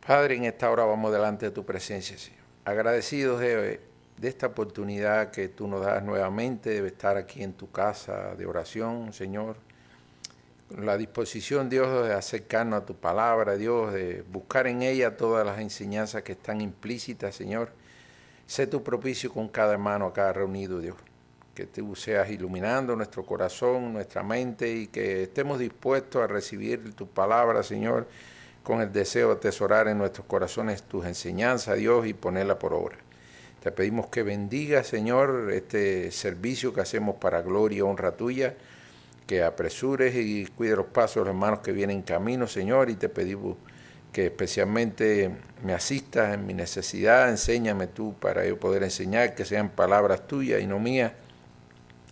Padre, en esta hora vamos delante de tu presencia, Señor. Agradecidos de esta oportunidad que tú nos das nuevamente de estar aquí en tu casa de oración, Señor. Con la disposición, Dios, de acercarnos a tu palabra, Dios, de buscar en ella todas las enseñanzas que están implícitas, Señor. Sé tu propicio con cada hermano acá reunido, Dios. Que tú seas iluminando nuestro corazón, nuestra mente y que estemos dispuestos a recibir tu palabra, Señor, con el deseo de atesorar en nuestros corazones tus enseñanzas, Dios, y ponerla por obra. Te pedimos que bendiga, Señor, este servicio que hacemos para gloria y honra tuya, que apresures y cuide los pasos de los hermanos que vienen en camino, Señor, y te pedimos que especialmente me asistas en mi necesidad, enséñame tú para yo poder enseñar, que sean palabras tuyas y no mías,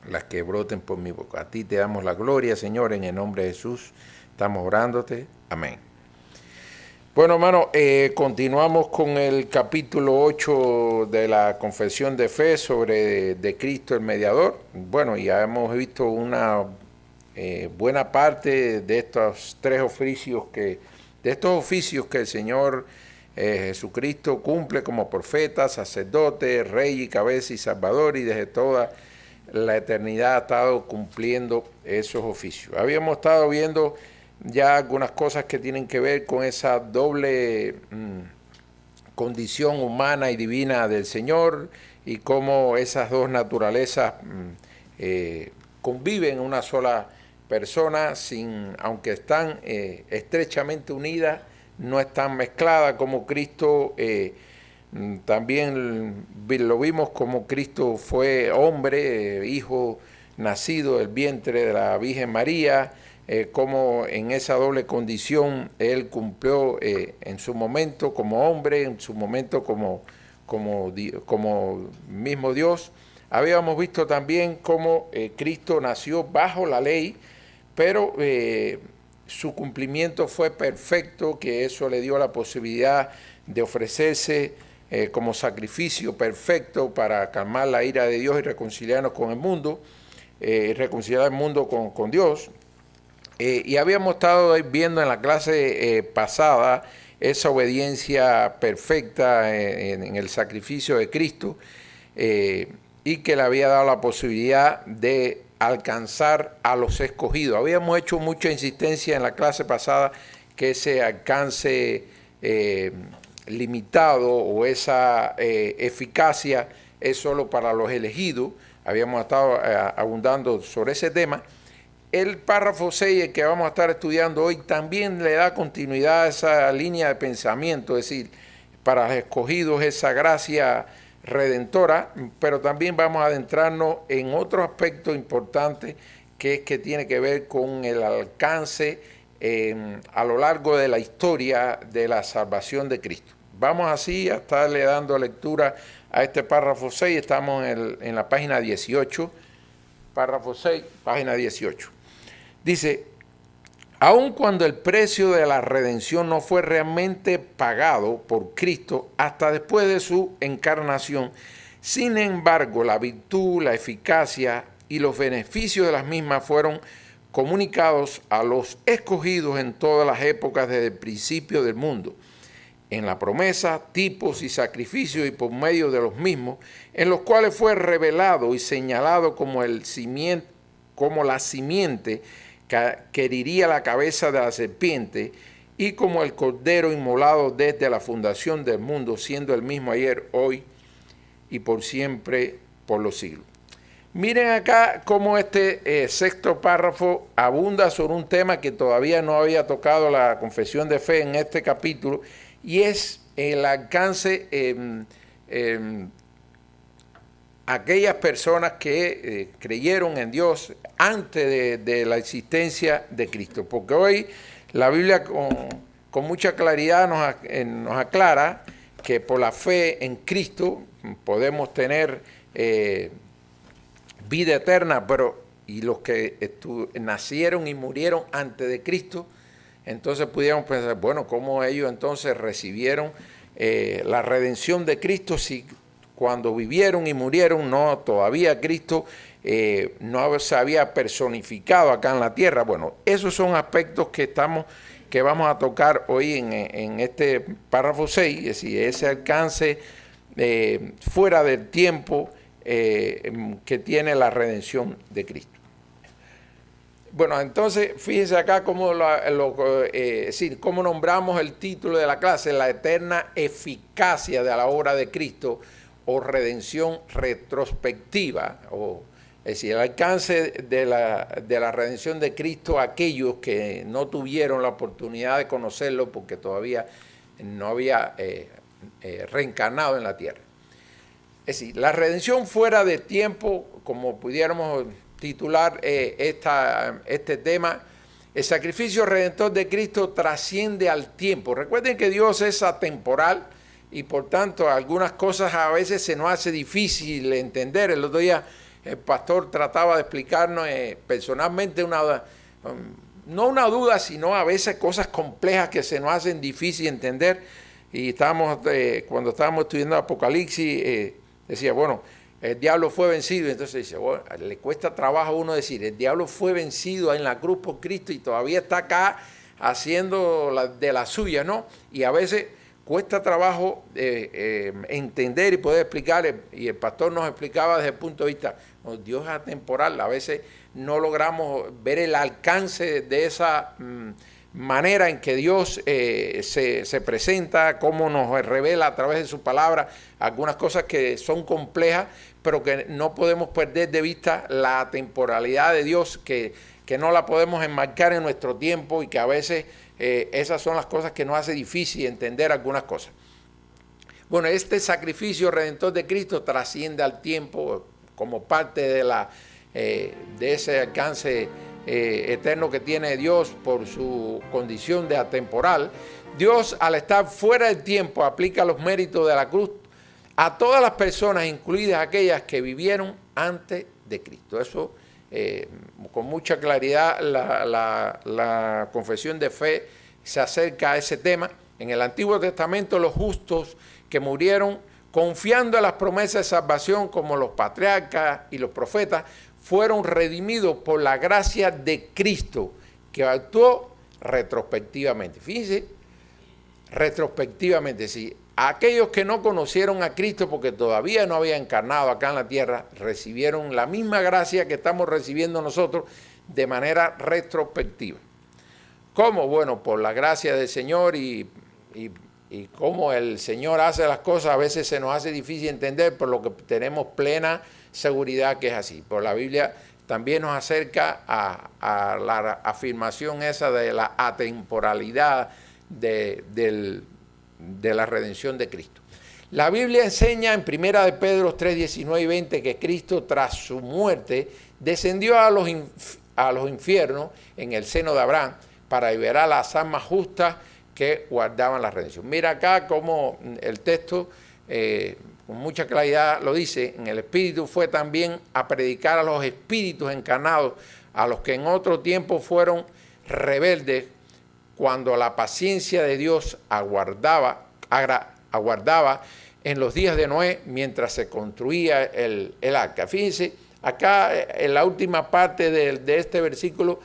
las que broten por mi boca. A ti te damos la gloria, Señor, en el nombre de Jesús, estamos orándote. Amén. Bueno, hermano, continuamos con el capítulo 8 de la Confesión de Fe sobre de Cristo el Mediador. Bueno, ya hemos visto una buena parte de estos tres oficios de estos oficios que el Señor Jesucristo cumple como profeta, sacerdote, rey y cabeza y salvador, y desde toda la eternidad ha estado cumpliendo esos oficios. Habíamos estado viendo ya algunas cosas que tienen que ver con esa doble condición humana y divina del Señor y cómo esas dos naturalezas conviven en una sola persona, aunque están estrechamente unidas, no están mezcladas, como Cristo también lo vimos como Cristo fue hombre, hijo nacido del vientre de la Virgen María, como en esa doble condición Él cumplió en su momento como hombre, en su momento como mismo Dios. Habíamos visto también cómo Cristo nació bajo la ley, pero su cumplimiento fue perfecto, que eso le dio la posibilidad de ofrecerse como sacrificio perfecto para calmar la ira de Dios y reconciliarnos con el mundo, reconciliar el mundo con Dios. Y habíamos estado viendo en la clase pasada esa obediencia perfecta en el sacrificio de Cristo y que le había dado la posibilidad de alcanzar a los escogidos. Habíamos hecho mucha insistencia en la clase pasada que ese alcance limitado o esa eficacia es solo para los elegidos. Habíamos estado abundando sobre ese tema. El párrafo 6, el que vamos a estar estudiando hoy, también le da continuidad a esa línea de pensamiento, es decir, para los escogidos esa gracia redentora, pero también vamos a adentrarnos en otro aspecto importante que tiene que ver con el alcance a lo largo de la historia de la salvación de Cristo. Vamos así a estarle dando lectura a este párrafo 6, estamos en la página 18, párrafo 6, página 18. Dice, aun cuando el precio de la redención no fue realmente pagado por Cristo hasta después de su encarnación, sin embargo, la virtud, la eficacia y los beneficios de las mismas fueron comunicados a los escogidos en todas las épocas desde el principio del mundo, en la promesa, tipos y sacrificios y por medio de los mismos, en los cuales fue revelado y señalado como la simiente que heriría la cabeza de la serpiente y como el cordero inmolado desde la fundación del mundo, siendo el mismo ayer, hoy y por siempre, por los siglos. Miren acá cómo este sexto párrafo abunda sobre un tema que todavía no había tocado la confesión de fe en este capítulo, y es el alcance aquellas personas que creyeron en Dios antes de la existencia de Cristo. Porque hoy la Biblia con mucha claridad nos aclara que por la fe en Cristo podemos tener vida eterna, y los que nacieron y murieron antes de Cristo, entonces pudiéramos pensar, bueno, ¿cómo ellos entonces recibieron la redención de Cristo si cuando vivieron y murieron todavía Cristo no se había personificado acá en la tierra? Bueno, esos son aspectos que estamos que vamos a tocar hoy en este párrafo 6, es decir, ese alcance fuera del tiempo que tiene la redención de Cristo. Bueno, entonces fíjense acá cómo, es decir, cómo nombramos el título de la clase, la eterna eficacia de la obra de Cristo o redención retrospectiva, es decir, el alcance de la redención de Cristo a aquellos que no tuvieron la oportunidad de conocerlo porque todavía no había reencarnado en la tierra. Es decir, la redención fuera de tiempo, como pudiéramos titular este tema, el sacrificio redentor de Cristo trasciende al tiempo. Recuerden que Dios es atemporal y por tanto algunas cosas a veces se nos hace difícil entender. El otro día el pastor trataba de explicarnos personalmente no una duda, sino a veces cosas complejas que se nos hacen difícil entender. Y cuando estábamos estudiando Apocalipsis, decía, bueno, el diablo fue vencido. Entonces dice, bueno, le cuesta trabajo a uno decir, el diablo fue vencido en la cruz por Cristo y todavía está acá haciendo de la suya, ¿no? Y a veces cuesta trabajo entender y poder explicar, y el pastor nos explicaba desde el punto de vista, Dios es atemporal, a veces no logramos ver el alcance de esa manera en que Dios se presenta, cómo nos revela a través de su palabra algunas cosas que son complejas, pero que no podemos perder de vista la temporalidad de Dios, que no la podemos enmarcar en nuestro tiempo y que a veces esas son las cosas que nos hace difícil entender algunas cosas. Bueno, este sacrificio redentor de Cristo trasciende al tiempo como parte de ese alcance eterno que tiene Dios por su condición de atemporal. Dios, al estar fuera del tiempo, aplica los méritos de la cruz a todas las personas, incluidas aquellas que vivieron antes de Cristo. Eso, con mucha claridad, la confesión de fe se acerca a ese tema. En el Antiguo Testamento, los justos que murieron confiando en las promesas de salvación, como los patriarcas y los profetas, fueron redimidos por la gracia de Cristo, que actuó retrospectivamente. Fíjense, retrospectivamente, sí. Aquellos que no conocieron a Cristo porque todavía no había encarnado acá en la tierra, recibieron la misma gracia que estamos recibiendo nosotros de manera retrospectiva. ¿Cómo? Bueno, por la gracia del Señor y cómo el Señor hace las cosas, a veces se nos hace difícil entender, por lo que tenemos plena seguridad que es así. Por la Biblia también nos acerca a la afirmación esa de la atemporalidad de la redención de Cristo. La Biblia enseña en 1 de Pedro 3, 19 y 20 que Cristo tras su muerte descendió a los infiernos en el seno de Abraham para liberar a las almas justas que guardaban la redención. Mira acá cómo el texto con mucha claridad lo dice, en el Espíritu fue también a predicar a los espíritus encarnados, a los que en otro tiempo fueron rebeldes, cuando la paciencia de Dios aguardaba en los días de Noé mientras se construía el arca. Fíjense, acá en la última parte de este versículo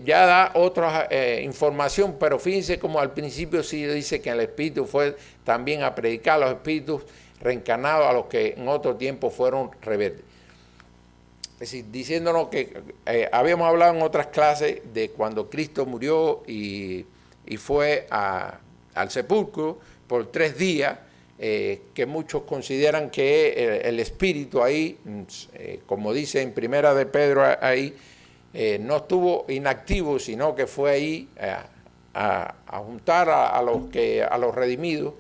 ya da otra información, pero fíjense como al principio sí dice que el Espíritu fue también a predicar a los espíritus reencarnados, a los que en otro tiempo fueron rebeldes. Es decir, diciéndonos que habíamos hablado en otras clases de cuando Cristo murió y fue al sepulcro por 3 días, que muchos consideran que el Espíritu ahí, como dice en 1 de Pedro ahí, no estuvo inactivo, sino que fue ahí a juntar a los redimidos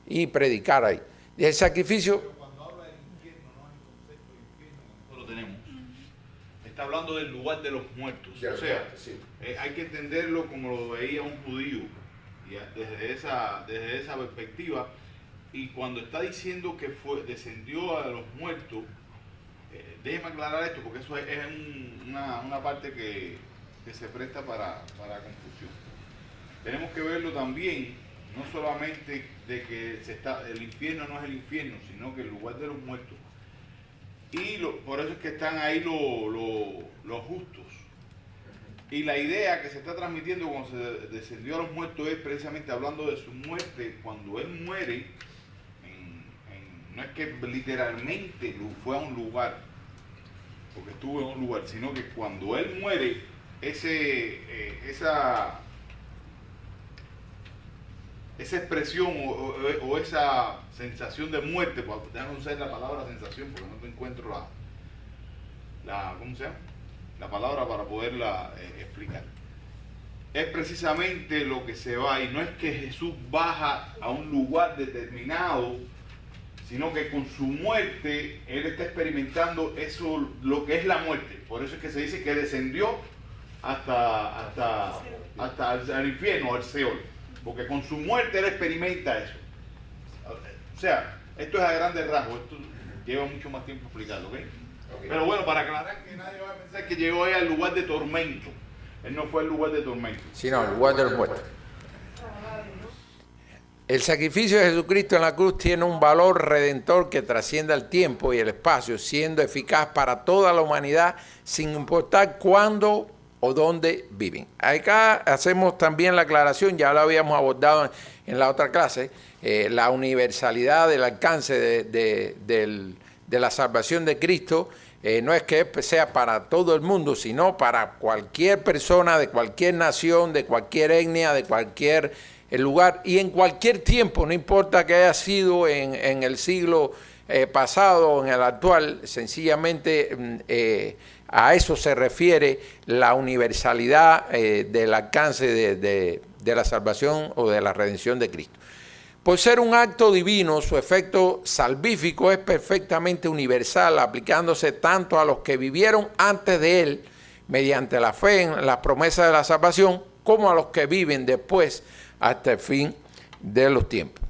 y predicar ahí. Y el sacrificio... Pero cuando habla del infierno, no es el concepto de infierno que nosotros tenemos. Está hablando del lugar de los muertos. O sea, sí. Hay que entenderlo como lo veía un judío, desde esa perspectiva. Y cuando está diciendo que descendió a los muertos, déjeme aclarar esto, porque eso es una parte que se presta para confusión. Tenemos que verlo también, no solamente de que el infierno no es el infierno, sino que el lugar de los muertos. Y por eso es que están ahí los justos. Y la idea que se está transmitiendo cuando se descendió a los muertos es precisamente hablando de su muerte. Cuando él muere, no es que literalmente fue a un lugar, porque estuvo en un lugar, sino que cuando él muere, esa expresión o esa sensación de muerte, déjame usar la palabra sensación porque no te encuentro ¿cómo se llama? La palabra para poderla explicar. Es precisamente lo que se va, y no es que Jesús baja a un lugar determinado, sino que con su muerte Él está experimentando eso, lo que es la muerte. Por eso es que se dice que descendió hasta el infierno, al Seol, porque con su muerte Él experimenta eso. O sea, esto es a grandes rasgos, esto lleva mucho más tiempo explicarlo, ¿ok? Pero bueno, para aclarar que nadie va a pensar que llegó ahí al lugar de tormento. Él no fue al lugar de tormento, sino al lugar del muerto. El sacrificio de Jesucristo en la cruz tiene un valor redentor que trasciende el tiempo y el espacio, siendo eficaz para toda la humanidad, sin importar cuándo o dónde viven. Acá hacemos también la aclaración, ya lo habíamos abordado en la otra clase, la universalidad del alcance de la salvación de Cristo. No es que sea para todo el mundo, sino para cualquier persona, de cualquier nación, de cualquier etnia, de cualquier lugar y en cualquier tiempo, no importa que haya sido en el siglo pasado o en el actual, sencillamente a eso se refiere la universalidad del alcance de la salvación o de la redención de Cristo. Por ser un acto divino, su efecto salvífico es perfectamente universal, aplicándose tanto a los que vivieron antes de él, mediante la fe en las promesas de la salvación, como a los que viven después, hasta el fin de los tiempos.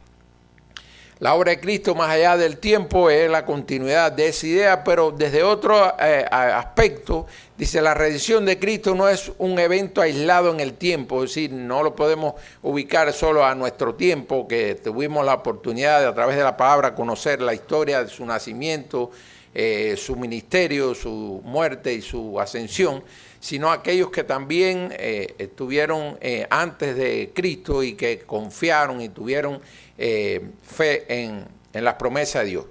La obra de Cristo, más allá del tiempo, es la continuidad de esa idea, pero desde otro aspecto, dice, la redención de Cristo no es un evento aislado en el tiempo, es decir, no lo podemos ubicar solo a nuestro tiempo, que tuvimos la oportunidad de, a través de la palabra, conocer la historia de su nacimiento, su ministerio, su muerte y su ascensión, sino aquellos que también estuvieron antes de Cristo y que confiaron y tuvieron fe en las promesas de Dios.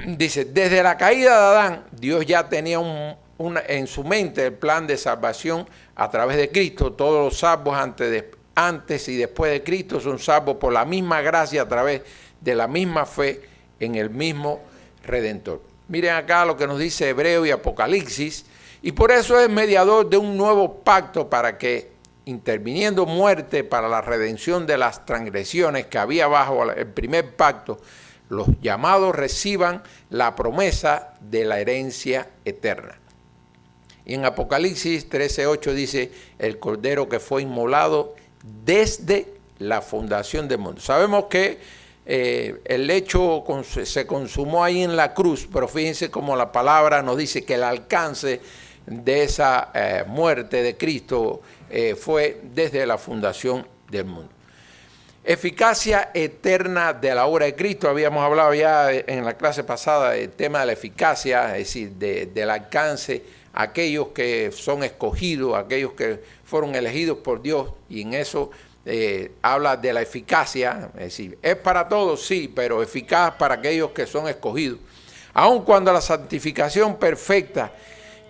Dice, desde la caída de Adán, Dios ya tenía en su mente el plan de salvación a través de Cristo. Todos los salvos antes y después de Cristo son salvos por la misma gracia a través de la misma fe en el mismo Redentor. Miren acá lo que nos dice Hebreo y Apocalipsis, y por eso es mediador de un nuevo pacto para que, interviniendo muerte para la redención de las transgresiones que había bajo el primer pacto, los llamados reciban la promesa de la herencia eterna. Y en Apocalipsis 13:8 dice, el cordero que fue inmolado desde la fundación del mundo. Sabemos que el hecho se consumó ahí en la cruz, pero fíjense cómo la palabra nos dice que el alcance de esa muerte de Cristo fue desde la fundación del mundo. Eficacia eterna de la obra de Cristo. Habíamos hablado ya en la clase pasada del tema de la eficacia, es decir, del alcance a aquellos que son escogidos, aquellos que fueron elegidos por Dios, y en eso habla de la eficacia, es decir, es para todos, sí, pero eficaz para aquellos que son escogidos. Aun cuando la santificación perfecta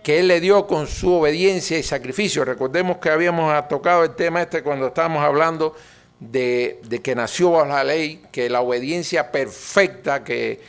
que Él le dio con su obediencia y sacrificio. Recordemos que habíamos tocado el tema cuando estábamos hablando de que nació bajo la ley, que la obediencia perfecta que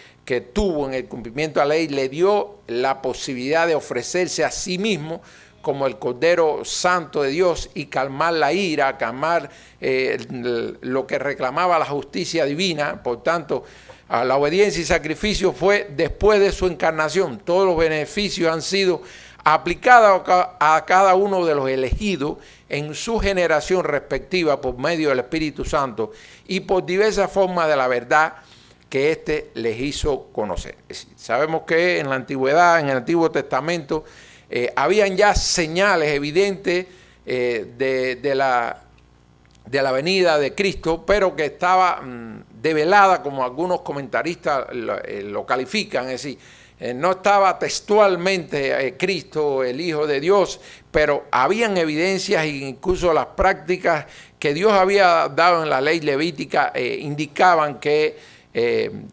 tuvo en el cumplimiento de la ley le dio la posibilidad de ofrecerse a sí mismo como el Cordero Santo de Dios y calmar la ira, calmar lo que reclamaba la justicia divina. Por tanto, la obediencia y sacrificio fue después de su encarnación. Todos los beneficios han sido aplicados a cada uno de los elegidos en su generación respectiva por medio del Espíritu Santo y por diversas formas de la verdad que éste les hizo conocer. Sabemos que en la antigüedad, en el Antiguo Testamento, habían ya señales evidentes de la venida de Cristo, pero que estaba develada, como algunos comentaristas lo califican, es decir, no estaba textualmente Cristo, el Hijo de Dios, pero habían evidencias e incluso las prácticas que Dios había dado en la ley levítica indicaban que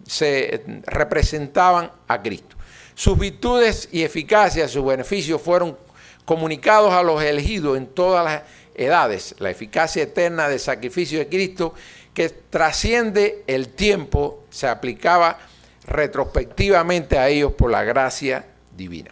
se representaban a Cristo. Sus virtudes y eficacia, sus beneficios fueron comunicados a los elegidos en todas las edades. La eficacia eterna del sacrificio de Cristo, que trasciende el tiempo, se aplicaba retrospectivamente a ellos por la gracia divina.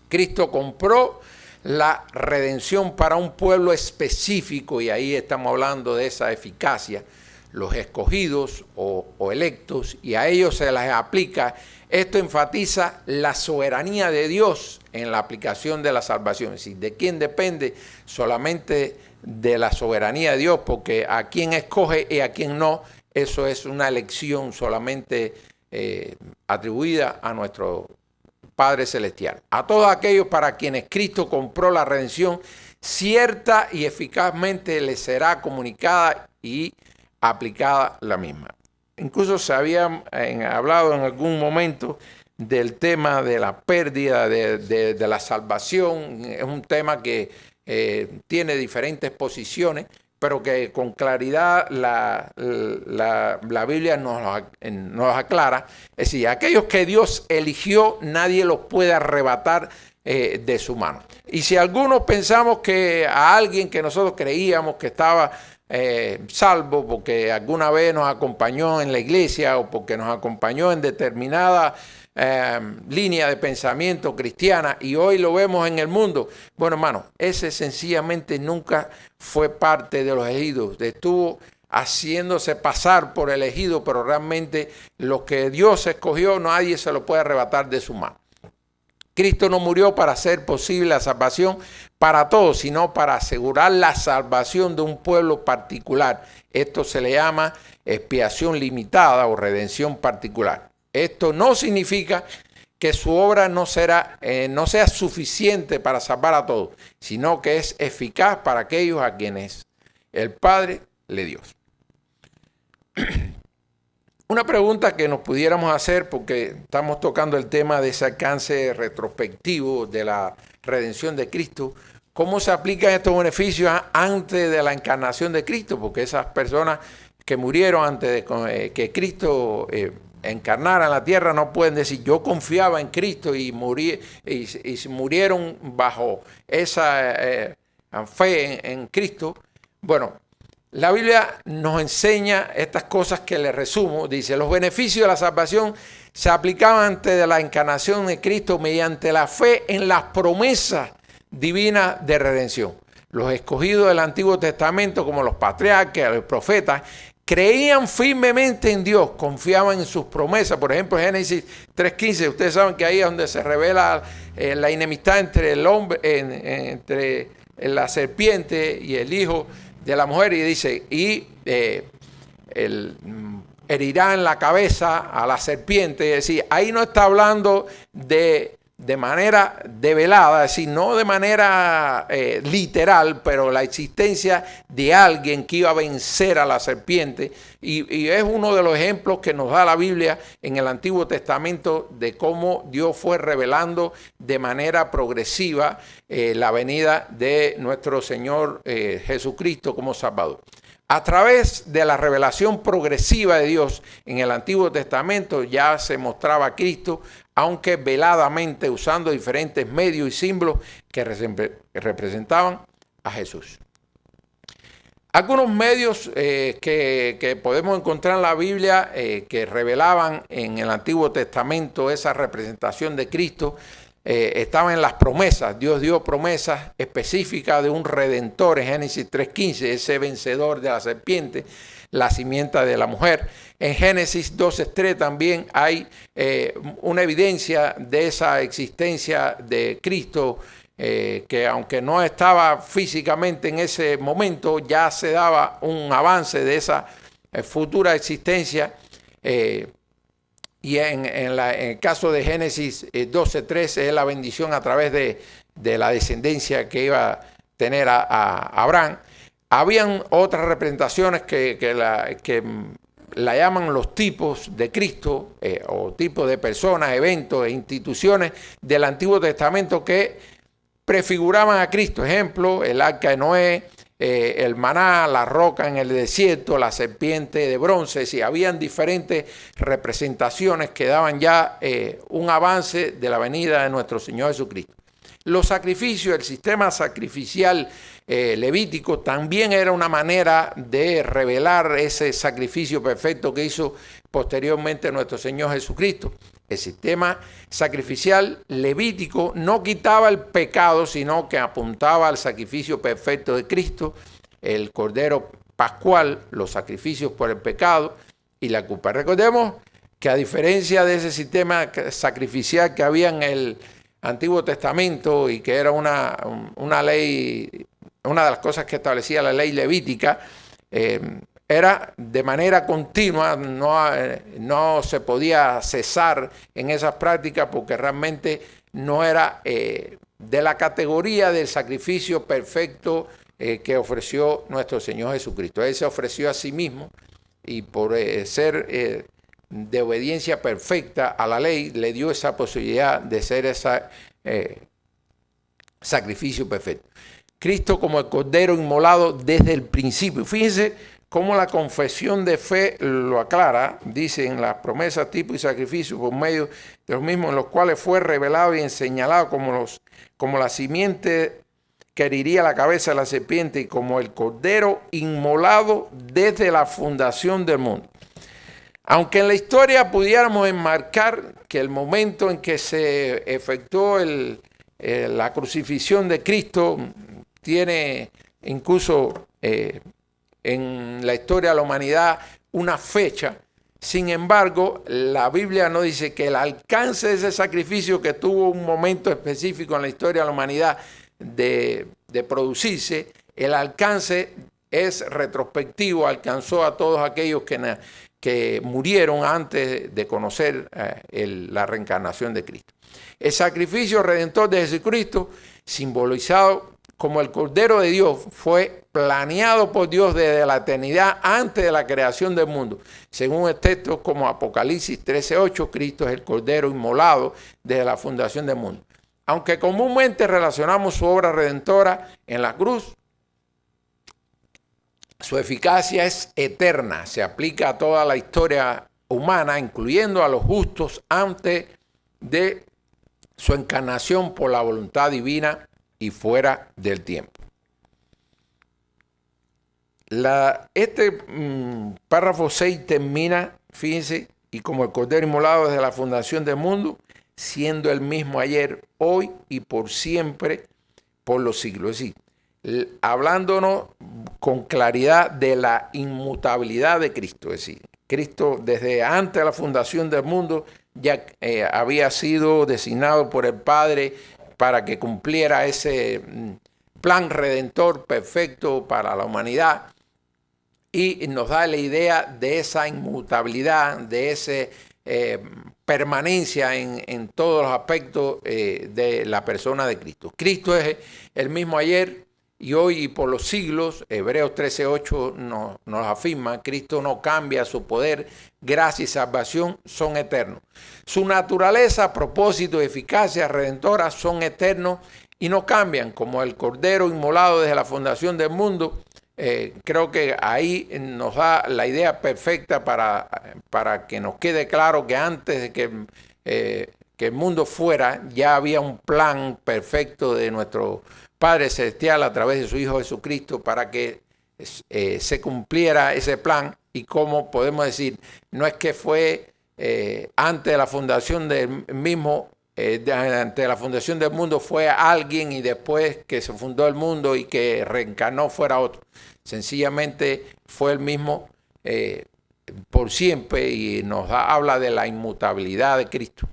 Cristo compró la redención para un pueblo específico, y ahí estamos hablando de esa eficacia, los escogidos o electos, y a ellos se les aplica. Esto enfatiza la soberanía de Dios en la aplicación de la salvación. Es decir, ¿de quién depende? Solamente de la soberanía de Dios, porque a quién escoge y a quién no, eso es una elección solamente atribuida a nuestro Padre Celestial. A todos aquellos para quienes Cristo compró la redención, cierta y eficazmente les será comunicada y aplicada la misma. Incluso se había hablado en algún momento del tema de la pérdida de la salvación. Es un tema que tiene diferentes posiciones, pero que con claridad la Biblia nos aclara. Es decir, aquellos que Dios eligió, nadie los puede arrebatar de su mano. Y si algunos pensamos que a alguien que nosotros creíamos que estaba salvo porque alguna vez nos acompañó en la iglesia o porque nos acompañó en determinada línea de pensamiento cristiana y hoy lo vemos en el mundo. Bueno, hermano, ese sencillamente nunca fue parte de los elegidos. Estuvo haciéndose pasar por elegido, pero realmente lo que Dios escogió, nadie se lo puede arrebatar de su mano. Cristo no murió para hacer posible la salvación para todos, sino para asegurar la salvación de un pueblo particular. Esto se le llama expiación limitada o redención particular. Esto no significa que su obra no sea suficiente para salvar a todos, sino que es eficaz para aquellos a quienes el Padre le dio. Una pregunta que nos pudiéramos hacer, porque estamos tocando el tema de ese alcance retrospectivo de la redención de Cristo, ¿cómo se aplican estos beneficios antes de la encarnación de Cristo? Porque esas personas que murieron antes de que Cristo encarnara en la tierra no pueden decir yo confiaba en Cristo y murieron bajo esa fe en Cristo. Bueno, la Biblia nos enseña estas cosas que le resumo. Dice, los beneficios de la salvación se aplicaban antes de la encarnación de Cristo mediante la fe en las promesas divinas de redención. Los escogidos del Antiguo Testamento, como los patriarcas, los profetas, creían firmemente en Dios, confiaban en sus promesas. Por ejemplo, Génesis 3:15, ustedes saben que ahí es donde se revela la enemistad entre el hombre, entre la serpiente y el hijo de la mujer, y dice, herirá en la cabeza a la serpiente. Es decir, ahí no está hablando de manera develada, es decir, no de manera literal, pero la existencia de alguien que iba a vencer a la serpiente. Y es uno de los ejemplos que nos da la Biblia en el Antiguo Testamento de cómo Dios fue revelando de manera progresiva la venida de nuestro Señor Jesucristo como Salvador. A través de la revelación progresiva de Dios en el Antiguo Testamento ya se mostraba a Cristo, aunque veladamente usando diferentes medios y símbolos que representaban a Jesús. Algunos medios que podemos encontrar en la Biblia que revelaban en el Antiguo Testamento esa representación de Cristo estaban en las promesas. Dios dio promesas específicas de un redentor en Génesis 3:15, ese vencedor de la serpiente, la simiente de la mujer. En Génesis 12:3 también hay una evidencia de esa existencia de Cristo, que aunque no estaba físicamente en ese momento, ya se daba un avance de esa futura existencia. Y en el caso de Génesis 12:3 es la bendición a través de la descendencia que iba a tener a Abraham. Habían otras representaciones que la llaman los tipos de Cristo, o tipos de personas, eventos e instituciones del Antiguo Testamento que prefiguraban a Cristo. Ejemplo, el arca de Noé, el maná, la roca en el desierto, la serpiente de bronce. Sí, habían diferentes representaciones que daban ya un avance de la venida de nuestro Señor Jesucristo. Los sacrificios, el sistema sacrificial levítico también era una manera de revelar ese sacrificio perfecto que hizo posteriormente nuestro Señor Jesucristo. El sistema sacrificial levítico no quitaba el pecado, sino que apuntaba al sacrificio perfecto de Cristo, el Cordero Pascual, los sacrificios por el pecado y la culpa. Recordemos que a diferencia de ese sistema sacrificial que había en el Antiguo Testamento y que era una ley, una de las cosas que establecía la ley levítica, era de manera continua, no se podía cesar en esas prácticas porque realmente no era de la categoría del sacrificio perfecto que ofreció nuestro Señor Jesucristo. Él se ofreció a sí mismo y por ser de obediencia perfecta a la ley, le dio esa posibilidad de ser ese sacrificio perfecto. Cristo como el Cordero inmolado desde el principio. Fíjense cómo la confesión de fe lo aclara, dice en las promesas, tipo y sacrificio por medio de los mismos, en los cuales fue revelado y señalado como la simiente que heriría la cabeza de la serpiente y como el Cordero inmolado desde la fundación del mundo. Aunque en la historia pudiéramos enmarcar que el momento en que se efectuó la crucifixión de Cristo tiene incluso en la historia de la humanidad una fecha, sin embargo, la Biblia no dice que el alcance de ese sacrificio que tuvo un momento específico en la historia de la humanidad de producirse, el alcance es retrospectivo, alcanzó a todos aquellos que murieron antes de conocer la reencarnación de Cristo. El sacrificio redentor de Jesucristo, simbolizado como el Cordero de Dios, fue planeado por Dios desde la eternidad antes de la creación del mundo. Según el texto como Apocalipsis 13:8, Cristo es el Cordero inmolado desde la fundación del mundo. Aunque comúnmente relacionamos su obra redentora en la cruz, su eficacia es eterna, se aplica a toda la historia humana, incluyendo a los justos antes de su encarnación por la voluntad divina y fuera del tiempo. Este párrafo 6 termina, fíjense, y como el Cordero inmolado desde la fundación del mundo, siendo el mismo ayer, hoy y por siempre, por los siglos. Es decir, hablándonos con claridad de la inmutabilidad de Cristo. Es decir, Cristo desde antes de la fundación del mundo ya había sido designado por el Padre para que cumpliera ese plan redentor perfecto para la humanidad, y nos da la idea de esa inmutabilidad, de esa permanencia en todos los aspectos de la persona de Cristo. Cristo es el mismo ayer y hoy y por los siglos. Hebreos 13:8 nos afirma: Cristo no cambia, su poder, gracia y salvación son eternos. Su naturaleza, propósito y eficacia redentora son eternos y no cambian, como el Cordero inmolado desde la fundación del mundo. Creo que ahí nos da la idea perfecta para que nos quede claro que antes de que el mundo fuera, ya había un plan perfecto de nuestro Padre Celestial a través de su Hijo Jesucristo para que se cumpliera ese plan. Y como podemos decir, no es que fue antes de la fundación del mismo, antes de la fundación del mundo fue alguien y después que se fundó el mundo y que reencarnó fuera otro. Sencillamente fue el mismo por siempre y nos habla de la inmutabilidad de Cristo.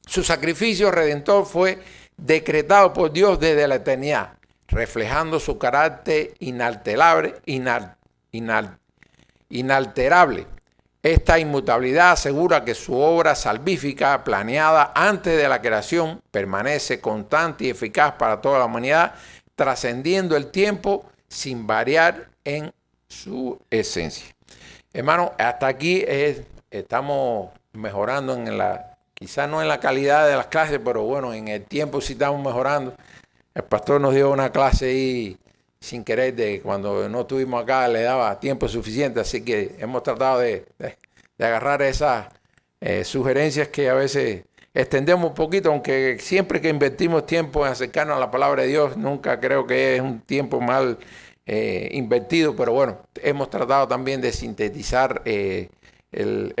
Su sacrificio redentor fue decretado por Dios desde la eternidad, reflejando su carácter inalterable. Esta inmutabilidad asegura que su obra salvífica, planeada antes de la creación, permanece constante y eficaz para toda la humanidad, trascendiendo el tiempo sin variar en su esencia. Hermano, hasta aquí estamos mejorando quizás no en la calidad de las clases, pero bueno, en el tiempo sí estamos mejorando. El pastor nos dio una clase ahí sin querer, de cuando no estuvimos acá le daba tiempo suficiente, así que hemos tratado de agarrar esas sugerencias que a veces extendemos un poquito, aunque siempre que invertimos tiempo en acercarnos a la palabra de Dios, nunca creo que es un tiempo mal invertido, pero bueno, hemos tratado también de sintetizar el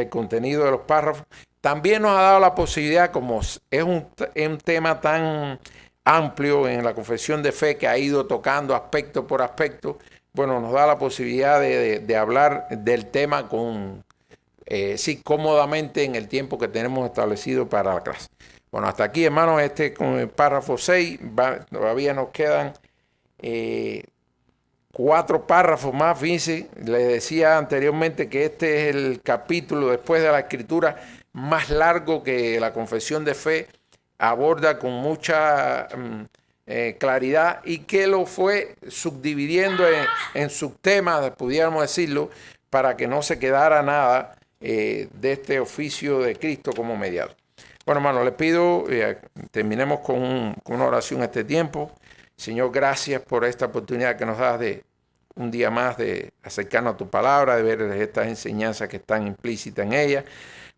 contenido de los párrafos. También nos ha dado la posibilidad, como es un tema tan amplio en la confesión de fe que ha ido tocando aspecto por aspecto, bueno, nos da la posibilidad de hablar del tema sí, cómodamente en el tiempo que tenemos establecido para la clase. Bueno, hasta aquí, hermanos, con el párrafo 6, todavía nos quedan 4 párrafos más. Fíjense, les decía anteriormente que este es el capítulo después de la escritura más largo que la confesión de fe aborda con mucha claridad y que lo fue subdividiendo en subtemas, pudiéramos decirlo, para que no se quedara nada de este oficio de Cristo como mediador. Bueno, hermano, les pido, terminemos con una oración este tiempo. Señor, gracias por esta oportunidad que nos das de un día más de acercarnos a tu palabra, de ver estas enseñanzas que están implícitas en ella,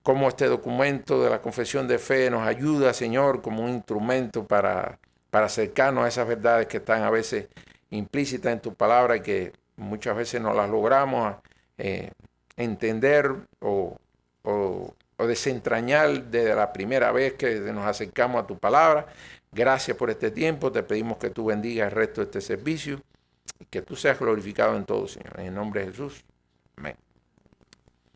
cómo este documento de la confesión de fe nos ayuda, Señor, como un instrumento para acercarnos a esas verdades que están a veces implícitas en tu palabra y que muchas veces no las logramos entender o desentrañar desde la primera vez que nos acercamos a tu palabra. Gracias por este tiempo. Te pedimos que tú bendigas el resto de este servicio y que tú seas glorificado en todo, Señor. En el nombre de Jesús. Amén.